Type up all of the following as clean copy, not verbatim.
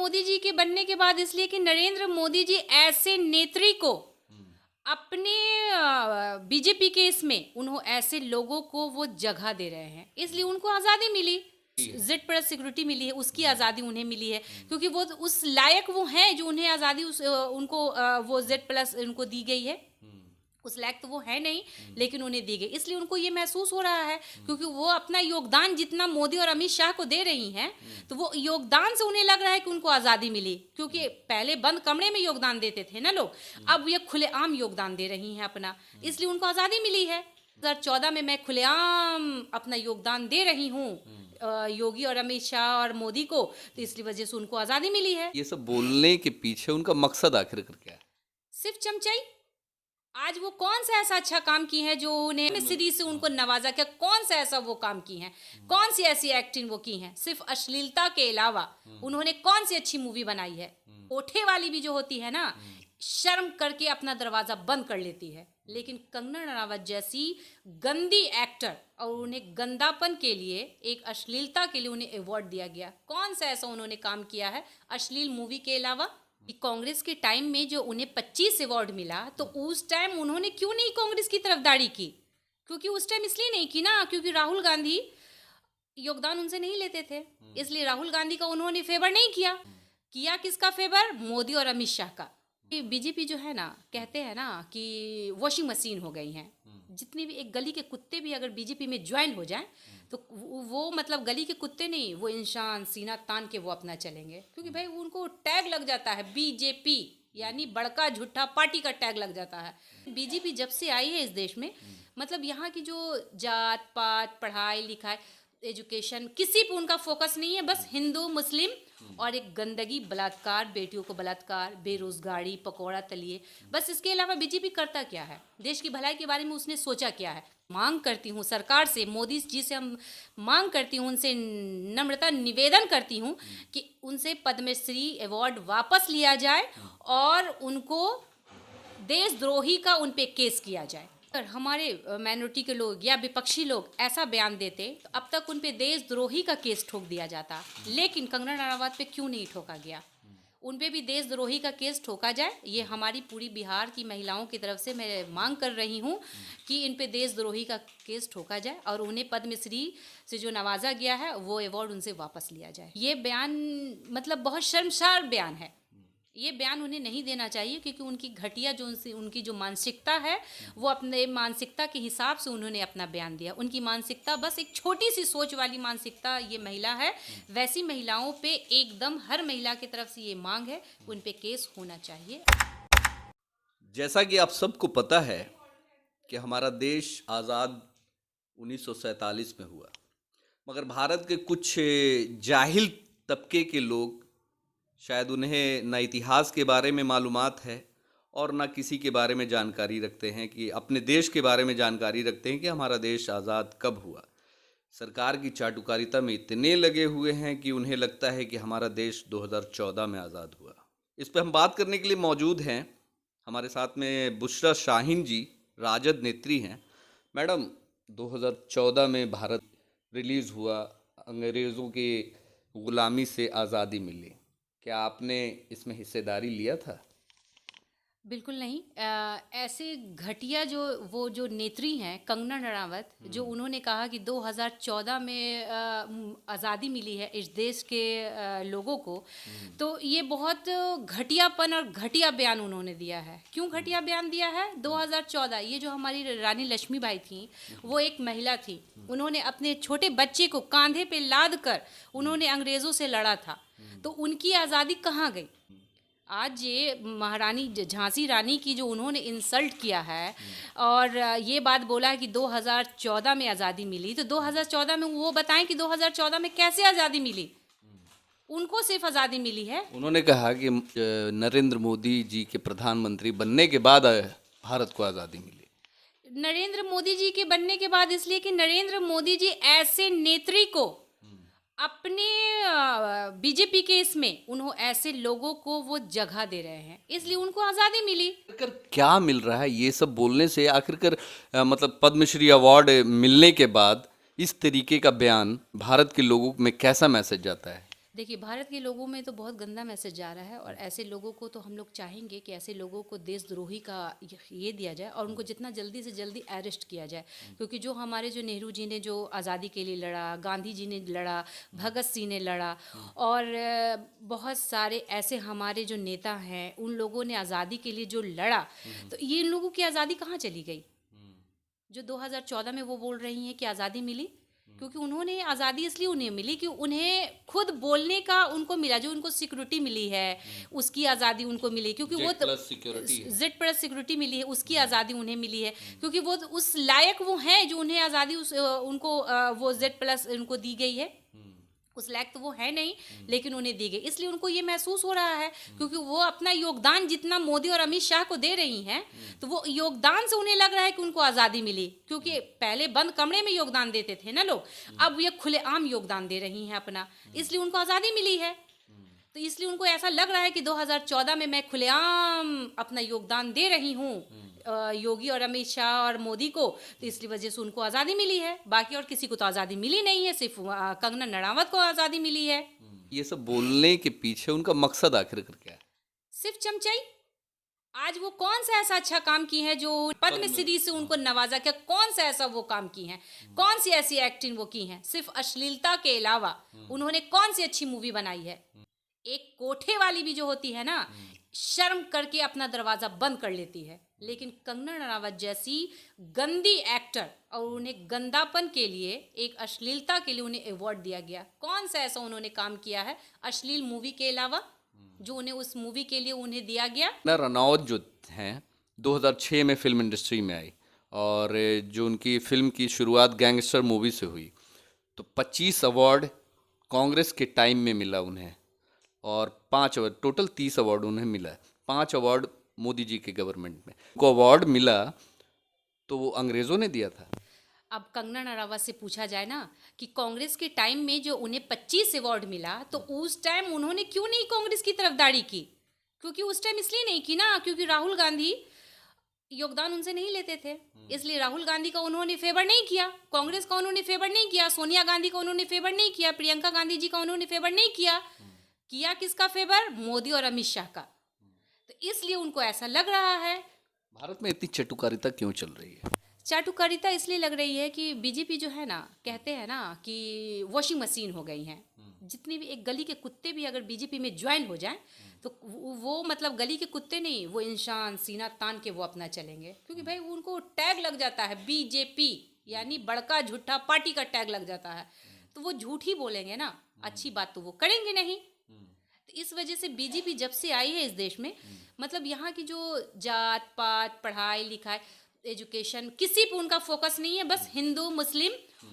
मोदी जी के बनने के बाद इसलिए कि नरेंद्र मोदी जी ऐसे नेत्री को अपने बीजेपी के इसमें उन्होंने ऐसे लोगों को वो जगह दे रहे हैं, इसलिए उनको आज़ादी मिली, जेड प्लस सिक्योरिटी मिली है, उसकी आज़ादी उन्हें मिली है क्योंकि वो उस लायक वो हैं जो उन्हें आज़ादी उनको वो जेड प्लस उनको दी गई है। उस लायक तो वो है नहीं लेकिन उन्हें दी गई, इसलिए उनको ये महसूस हो रहा है क्योंकि वो अपना योगदान जितना मोदी और अमित शाह को दे रही हैं तो वो योगदान से उन्हें लग रहा है कि उनको आज़ादी मिली, क्योंकि पहले बंद कमरे में योगदान देते थे ना लोग, अब ये खुलेआम योगदान दे रही हैं अपना, इसलिए उनको आज़ादी मिली है। 2014 में मैं खुलेआम अपना योगदान दे रही हूँ योगी और अमित शाह और मोदी को, तो इसलिए वजह से उनको आज़ादी मिली है। ये सब बोलने के पीछे उनका मकसद आखिर क्या है? सिर्फ चमचाई। आज वो कौन सा ऐसा अच्छा काम की है जो उन्हें सीरीज से उनको नवाजा, क्या कौन सा ऐसा वो काम की है, कौन सी ऐसी एक्टिंग वो की है, सिर्फ अश्लीलता के अलावा उन्होंने कौन सी अच्छी मूवी बनाई है? कोठे वाली भी जो होती है ना, शर्म करके अपना दरवाजा बंद कर लेती है, लेकिन कंगना रनावत जैसी गंदी एक्टर और उन्हें गंदापन के लिए, एक अश्लीलता के लिए उन्हें अवार्ड दिया गया। कौन सा ऐसा उन्होंने काम किया है अश्लील मूवी के अलावा? कांग्रेस के टाइम में जो उन्हें 25 अवार्ड मिला तो उस टाइम उन्होंने क्यों नहीं कांग्रेस की तरफदारी की? क्योंकि उस टाइम इसलिए नहीं की ना क्योंकि राहुल गांधी योगदान उनसे नहीं लेते थे, इसलिए राहुल गांधी का उन्होंने फेवर नहीं किया। किया किसका फेवर? मोदी और अमित शाह का। बीजेपी जो है ना, कहते हैं ना कि वॉशिंग मशीन हो गई हैं, जितने भी एक गली के कुत्ते भी अगर बीजेपी में ज्वाइन हो जाएं तो वो मतलब गली के कुत्ते नहीं, वो इंसान सीना तान के वो अपना चलेंगे, क्योंकि भाई उनको टैग लग जाता है बीजेपी, यानी बड़का झूठा पार्टी का टैग लग जाता है। बीजेपी जब से आई है इस देश में, मतलब यहाँ की जो जात पात, पढ़ाई लिखाई, एजुकेशन, किसी पे उनका फोकस नहीं है, बस हिंदू मुस्लिम और एक गंदगी, बलात्कार, बेटियों को बलात्कार, बेरोजगारी, पकौड़ा तलिए, बस इसके अलावा बीजेपी करता क्या है? देश की भलाई के बारे में उसने सोचा क्या है? मांग करती हूँ सरकार से, मोदी जी से हम मांग करती हूँ, उनसे नम्रता निवेदन करती हूँ कि उनसे पद्मश्री अवार्ड वापस लिया जाए और उनको देशद्रोही का उन पे केस किया जाए। अगर हमारे माइनॉरिटी के लोग या विपक्षी लोग ऐसा बयान देते तो अब तक उन पे देशद्रोही का केस ठोक दिया जाता, लेकिन कंगना रनावत पे क्यों नहीं ठोका गया? उन पे भी देशद्रोही का केस ठोका जाए। ये हमारी पूरी बिहार की महिलाओं की तरफ से मैं मांग कर रही हूँ कि इन पे देशद्रोही का केस ठोका जाए और उन्हें पद्मश्री से जो नवाजा गया है वो अवार्ड उनसे वापस लिया जाए। ये बयान मतलब बहुत शर्मसार बयान है, ये बयान उन्हें नहीं देना चाहिए क्योंकि उनकी घटिया जो उनकी जो मानसिकता है वो अपने मानसिकता के हिसाब से उन्होंने अपना बयान दिया। उनकी मानसिकता बस एक छोटी सी सोच वाली मानसिकता ये महिला है, वैसी महिलाओं पे एकदम हर महिला की तरफ से ये मांग है, उन पे केस होना चाहिए। जैसा कि आप सबको पता है कि हमारा देश आज़ाद 1947 में हुआ, मगर भारत के कुछ जाहिल तबके के लोग, शायद उन्हें न इतिहास के बारे में मालूमात है और न किसी के बारे में जानकारी रखते हैं कि अपने देश के बारे में जानकारी रखते हैं कि हमारा देश आज़ाद कब हुआ। सरकार की चाटुकारिता में इतने लगे हुए हैं कि उन्हें लगता है कि हमारा देश 2014 में आज़ाद हुआ। इस पर हम बात करने के लिए मौजूद हैं, हमारे साथ में बुशरा शाहीन जी, राजद नेत्री हैं। मैडम, 2014 में भारत रिलीज़ हुआ, अंग्रेज़ों की ग़ुलामी से आज़ादी मिली, क्या आपने इसमें हिस्सेदारी लिया था? बिल्कुल नहीं। ऐसे घटिया जो नेत्री हैं कंगना रनावत, जो उन्होंने कहा कि 2014 में आज़ादी मिली है इस देश के लोगों को, तो ये बहुत घटियापन और घटिया बयान उन्होंने दिया है। क्यों घटिया बयान दिया है? 2014, ये जो हमारी रानी लक्ष्मीबाई थी, वो एक महिला थी, उन्होंने अपने छोटे बच्चे को कांधे पे लाद कर उन्होंने अंग्रेज़ों से लड़ा था, तो उनकी आज़ादी कहाँ गई? आज ये महारानी झांसी रानी की जो उन्होंने इंसल्ट किया है और ये बात बोला है कि 2014 में आज़ादी मिली, तो 2014 में वो बताएं कि 2014 में कैसे आज़ादी मिली? उनको सिर्फ आज़ादी मिली है। उन्होंने कहा कि नरेंद्र मोदी जी के प्रधानमंत्री बनने के बाद भारत को आज़ादी मिली। नरेंद्र मोदी जी के बनने के बाद इसलिए कि नरेंद्र मोदी जी ऐसे नेत्री को अपने बीजेपी के इसमें उन्होंने ऐसे लोगों को वो जगह दे रहे हैं, इसलिए उनको आज़ादी मिली। आखिरकार क्या मिल रहा है ये सब बोलने से? आखिरकार मतलब पद्मश्री अवार्ड मिलने के बाद इस तरीके का बयान भारत के लोगों में कैसा मैसेज जाता है? देखिए, भारत के लोगों में तो बहुत गंदा मैसेज जा रहा है और ऐसे लोगों को तो हम लोग चाहेंगे कि ऐसे लोगों को देशद्रोही का ये दिया जाए और उनको जितना जल्दी से जल्दी अरेस्ट किया जाए, क्योंकि जो हमारे जो नेहरू जी ने जो आज़ादी के लिए लड़ा, गांधी जी ने लड़ा, भगत सिंह ने लड़ा और बहुत सारे ऐसे हमारे जो नेता हैं उन लोगों ने आज़ादी के लिए जो लड़ा, तो ये इन लोगों की आज़ादी कहाँ चली गई? जो 2014 में वो बोल रही हैं कि आज़ादी मिली, क्योंकि उन्होंने आज़ादी इसलिए उन्हें मिली कि उन्हें खुद बोलने का उनको मिला, जो उनको सिक्योरिटी मिली है उसकी आज़ादी उनको मिली, क्योंकि वो जेड प्लस सिक्योरिटी मिली है उसकी आज़ादी उन्हें मिली है, क्योंकि वो उस लायक वो हैं जो उन्हें आज़ादी उनको वो जेड प्लस उनको दी गई है। उस लायक तो वो है नहीं लेकिन उन्हें दी गई, इसलिए उनको ये महसूस हो रहा है क्योंकि वो अपना योगदान जितना मोदी और अमित शाह को दे रही हैं तो वो योगदान से उन्हें लग रहा है कि उनको आज़ादी मिली, क्योंकि पहले बंद कमरे में योगदान देते थे ना लोग, अब ये खुलेआम योगदान दे रही हैं अपना, इसलिए उनको आज़ादी मिली है। तो इसलिए उनको ऐसा लग रहा है कि 2014 में मैं खुलेआम अपना योगदान दे रही हूँ योगी और अमित शाह और मोदी को, तो इसलिए वजह से उनको आज़ादी मिली है, बाकी और किसी को तो आज़ादी मिली नहीं है, सिर्फ कंगना रनावत को आज़ादी मिली है। ये सब बोलने के पीछे उनका मकसद आखिर क्या है? सिर्फ चमचाई। आज वो कौन सा ऐसा अच्छा काम की है जो पद्मश्री से उनको नवाजा गया? कौन सा ऐसा वो काम की है, कौन सी ऐसी एक्टिंग वो की है? सिर्फ अश्लीलता के अलावा उन्होंने कौन सी अच्छी मूवी बनाई है? एक कोठे वाली भी जो होती है ना, शर्म करके अपना दरवाजा बंद कर लेती है, लेकिन कंगना रनावत जैसी गंदी एक्टर और उन्हें गंदापन के लिए, एक अश्लीलता के लिए उन्हें अवार्ड दिया गया। कौन सा ऐसा उन्होंने काम किया है अश्लील मूवी के अलावा जो उन्हें उस मूवी के लिए उन्हें दिया गया? कंगना रनावत जो हैं 2006 में फिल्म इंडस्ट्री में आई और जो उनकी फिल्म की शुरुआत गैंगस्टर मूवी से हुई, तो 25 अवार्ड कांग्रेस के टाइम में मिला उन्हें और 5 अवार्ड, टोटल 30 अवार्ड उन्हें मिला है। 5 अवार्ड मोदी जी के गवर्नमेंट में को अवार्ड मिला तो वो अंग्रेज़ों ने दिया था। अब कंगना रनावत से पूछा जाए ना कि कांग्रेस के टाइम में जो उन्हें 25 अवार्ड मिला, तो उस टाइम उन्होंने क्यों नहीं कांग्रेस की तरफदारी की? क्योंकि उस टाइम इसलिए नहीं की ना क्योंकि राहुल गांधी योगदान उनसे नहीं लेते थे, इसलिए राहुल गांधी का उन्होंने फेवर नहीं किया, कांग्रेस का उन्होंने फेवर नहीं किया, सोनिया गांधी का उन्होंने फेवर नहीं किया, प्रियंका गांधी जी का उन्होंने फेवर नहीं किया। किया किसका फेवर? मोदी और अमित शाह का। तो इसलिए उनको ऐसा लग रहा है। भारत में इतनी चटुकारिता क्यों चल रही है? चाटुकारिता इसलिए लग रही है कि बीजेपी जो है ना, कहते हैं ना कि वॉशिंग मशीन हो गई हैं। जितने भी एक गली के कुत्ते भी अगर बीजेपी में ज्वाइन हो जाएं तो वो मतलब गली के कुत्ते नहीं, वो इंसान सीना तान के वो अपना चलेंगे, क्योंकि भाई उनको टैग लग जाता है बीजेपी, यानी बड़का झूठा पार्टी का टैग लग जाता है, तो वो झूठ ही बोलेंगे ना, अच्छी बात तो वो करेंगे नहीं। तो इस वजह से बीजेपी जब से आई है इस देश में, मतलब यहाँ की जो जात पात, पढ़ाई लिखाई, एजुकेशन, किसी पे उनका फोकस नहीं है, बस हिंदू मुस्लिम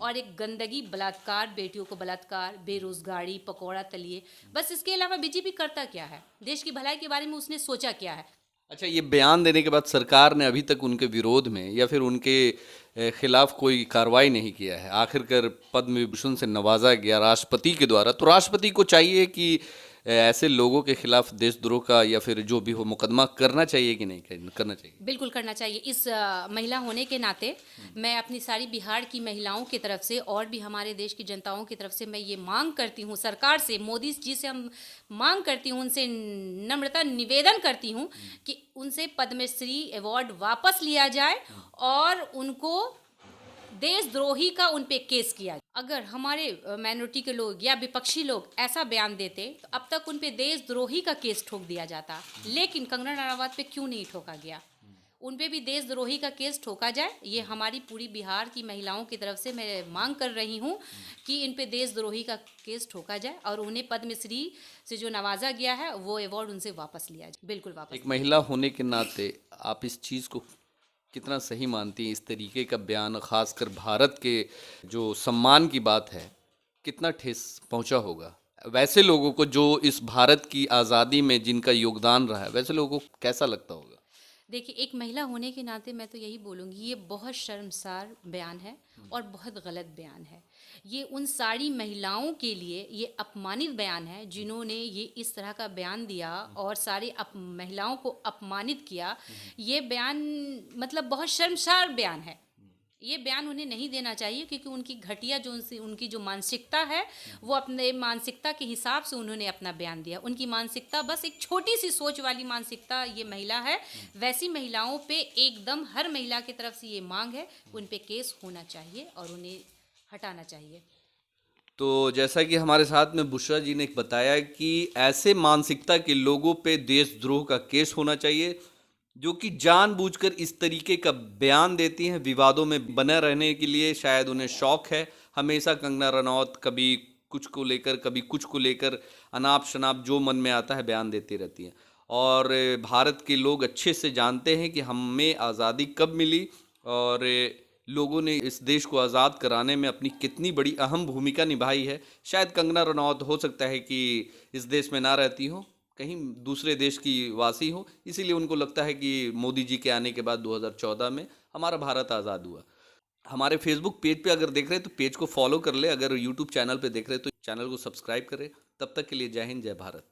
और एक गंदगी, बलात्कार, बेटियों को बलात्कार, बेरोजगारी, पकौड़ा तलिए, बस इसके अलावा बीजेपी करता क्या है? देश की भलाई के बारे में उसने सोचा क्या है? अच्छा, ये बयान देने के बाद सरकार ने अभी तक उनके विरोध में या फिर उनके खिलाफ कोई कार्रवाई नहीं किया है। आखिरकार पद्म विभूषण से नवाजा गया राष्ट्रपति के द्वारा, तो राष्ट्रपति को चाहिए कि ऐसे लोगों के खिलाफ देशद्रोह का या फिर जो भी हो मुकदमा करना चाहिए कि नहीं करना चाहिए? बिल्कुल करना चाहिए। इस महिला होने के नाते मैं अपनी सारी बिहार की महिलाओं की तरफ से और भी हमारे देश की जनताओं की तरफ से मैं ये मांग करती हूँ सरकार से, मोदी जी से हम मांग करती हूँ, उनसे नम्रता निवेदन करती हूँ कि उनसे पद्मश्री अवार्ड वापस लिया जाए और उनको देशद्रोही का उन पे केस किया। अगर हमारे माइनॉरिटी के लोग या विपक्षी लोग ऐसा बयान देते तो अब तक उन पे देशद्रोही का केस ठोक दिया जाता, लेकिन कंगना रनावत पे क्यों नहीं ठोका गया? उन पे भी देशद्रोही का केस ठोका जाए। ये हमारी पूरी बिहार की महिलाओं की तरफ से मैं मांग कर रही हूँ कि इन पे देशद्रोही का केस ठोका जाए और उन्हें पद्मश्री से जो नवाजा गया है वो अवार्ड उनसे वापस लिया जाए, बिल्कुल वापस। एक महिला होने के नाते आप इस चीज़ को कितना सही मानती हैं? इस तरीके का बयान खासकर भारत के जो सम्मान की बात है, कितना ठेस पहुंचा होगा वैसे लोगों को जो इस भारत की आज़ादी में जिनका योगदान रहा है, वैसे लोगों को कैसा लगता होगा? देखिए, एक महिला होने के नाते मैं तो यही बोलूँगी, ये बहुत शर्मसार बयान है और बहुत गलत बयान है। ये उन सारी महिलाओं के लिए ये अपमानित बयान है जिन्होंने ये इस तरह का बयान दिया और सारी महिलाओं को अपमानित किया। ये बयान मतलब बहुत शर्मसार बयान है। ये बयान उन्हें नहीं देना चाहिए, क्योंकि उनकी घटिया जो उनकी जो मानसिकता है, वो अपने मानसिकता के हिसाब से उन्होंने अपना बयान दिया। उनकी मानसिकता बस एक छोटी सी सोच वाली मानसिकता ये महिला है। वैसी महिलाओं पे एकदम हर महिला की तरफ से ये मांग है, उन पे केस होना चाहिए और उन्हें हटाना चाहिए। तो जैसा कि हमारे साथ में बुशरा जी ने बताया कि ऐसे मानसिकता के लोगों पे देशद्रोह का केस होना चाहिए, जो कि जानबूझकर इस तरीके का बयान देती हैं विवादों में बने रहने के लिए। शायद उन्हें शौक है, हमेशा कंगना रनौत कभी कुछ को लेकर कभी कुछ को लेकर अनाप शनाप जो मन में आता है बयान देती रहती हैं। और भारत के लोग अच्छे से जानते हैं कि हमें आज़ादी कब मिली और लोगों ने इस देश को आज़ाद कराने में अपनी कितनी बड़ी अहम भूमिका निभाई है। शायद कंगना रनौत हो सकता है कि इस देश में ना रहती हो, कहीं दूसरे देश की वासी हो, इसीलिए उनको लगता है कि मोदी जी के आने के बाद 2014 में हमारा भारत आज़ाद हुआ। हमारे फेसबुक पेज पे अगर देख रहे हैं तो पेज को फॉलो कर ले, अगर यूट्यूब चैनल पे देख रहे हैं तो चैनल को सब्सक्राइब करें। तब तक के लिए जय हिंद, जय भारत।